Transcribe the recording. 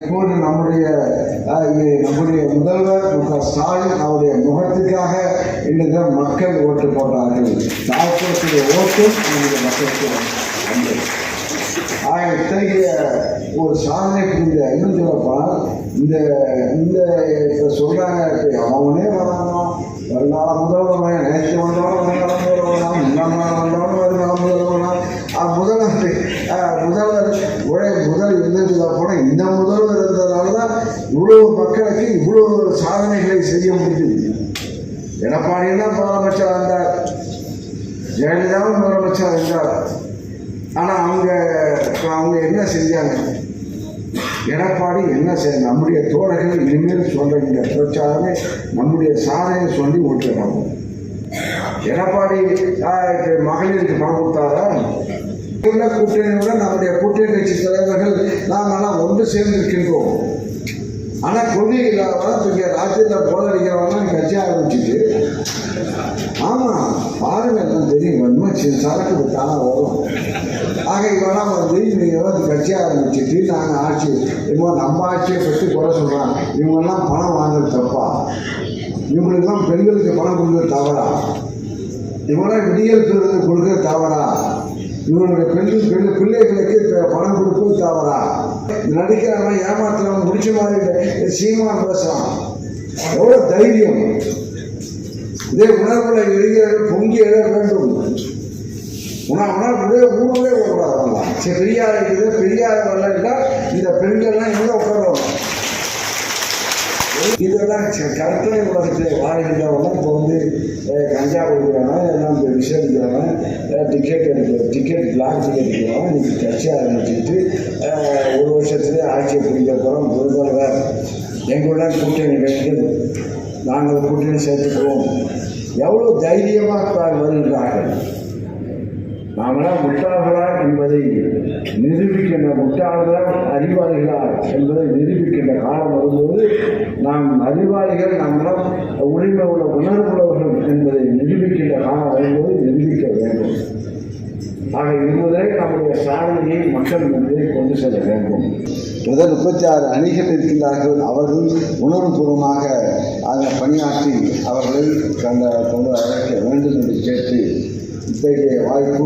இப்போது நம்முடைய முதல்வர் ஸ்டாலின் அவருடைய முகத்துக்காக இன்றைக்கு மக்கள் ஓட்டு போட்டார்கள். தாய்ப்புறத்துடைய ஓட்டும் நம்முடைய மக்களுக்கு வந்தது. இத்தகைய ஒரு சாதனை புரிந்த இன்னும் சொல்லப்போனால் இந்த இந்த இப்போ சொல்கிறாங்க, அவனே வரானோ வருங்கால முதல்வர் நேற்று வந்தவனும் வருங்கால முதல்வராம், முன்னாள் வந்தவனும் வருங்கால முதல்வராம். முதல் இருந்ததுல போனால் இந்த முதல்வர் இருந்ததுனால தான் இவ்வளவு மக்களுக்கு இவ்வளவு சாதனைகளை செய்ய முடியுது. எடப்பாடியெல்லாம் முதலமைச்சராக இருந்தார், ஜெயலலிதாவும் முதலமைச்சராக இருந்தார். ஆனால் அவங்க என்ன செஞ்சாங்க? எடப்பாடி என்ன செய்ய நம்முடைய தோழர்கள் இனிமேல் சொல்ற இந்த பிரச்சாரமே நம்முடைய சாதனையை சொல்லி ஓட்டுறாங்க. எடப்பாடி மகளிருக்கு பணம் கொடுத்தாரா? கூட்டணியோட நம்முடைய கூட்டணி கட்சி தலைவர்கள் நாங்கள்லாம் ஒன்று சேர்ந்திருக்கின்றோம். ஆனால் கொள்கை இல்லாதவங்க இங்கே ராஜ்யத்தில் போதடிக்கிறவங்க கட்சி ஆரம்பிச்சுட்டு, ஆமாம் பாருங்க எல்லாம் தெரியும், வன்மம் சரக்கு தானே வரும். ஆக இவெல்லாம் நீங்கள் கட்சி ஆரம்பிச்சுட்டு நாங்கள் ஆட்சி நம்ம ஆட்சியை பற்றி குறை சொல்கிறாங்க. இவங்கெல்லாம் பணம் வாங்குறது தப்பா? இவங்களுக்கெல்லாம் பெண்களுக்கு பணம் கொடுக்குறது தவறா? இவங்களாம் விடியல் கொடுக்குறது தவறா? இவங்களுடைய பிள்ளைகளுக்கு பணம் கொடுப்பது தவறா? நடிக்கிறவன் ஏமாத்துறவன் முடிச்ச மாதிரி சீமான் பேசுறான். எவ்வளோ தைரியம்! இதே உணர்வுகளை எழுதியவர்கள் பொங்கி எழ வேண்டும். உணர்வுடைய ஊழலே ஓடாதாங்களா? சரி, பெரியார் இருக்குது, பெரியார் வரலாம், இந்த பெண்கள்லாம் எங்கே உட்காருவாங்க? இதெல்லாம் கற்பனை உலகத்தில் வாழ்கின்றவங்க இப்போ கஞ்சா கொடுக்குறவன், எல்லாம் விசாரிக்கிறவன், டிக்கெட் பிளாக் டிக்கெட் இருக்கிறவன் இன்னைக்கு கட்சி ஆரம்பிச்சுட்டு ஒரு வருஷத்துலேயே ஆட்சியை பிடிக்க போகிறோம். முதல்வர் எங்களுடன் கூட்டணி வைக்கிறது, நாங்கள் கூட்டணி சேர்த்துக்குவோம். எவ்வளோ தைரியமாக வருகிறார்கள்! நாமெல்லாம் முட்டாள்களா என்பதை நிரூபிக்கின்ற, முட்டாள்களா அறிவாளிகளா என்பதை நிரூபிக்கின்ற காலம் வரும்போது நாம் அறிவாளிகள், நம்மளாம் உரிமை உள்ள உணர்வுள்ளவர்கள் என்பதை நிரூபிக்கின்ற காலம் வரும்போது நிரூபிக்க வேண்டும். ஆக இருந்ததை நம்முடைய சாதனையை மக்கள் முன்னே கொண்டு செல்ல வேண்டும். முதல் 36 அணிகள் இருக்கின்றார்கள். அவர்கள் உணர்வுபூர்வமாக அதை பணியாற்றி அவர்களை கொண்டு அழைக்க வேண்டும் என்று கேட்டு இத்தகைய வாய்ப்பு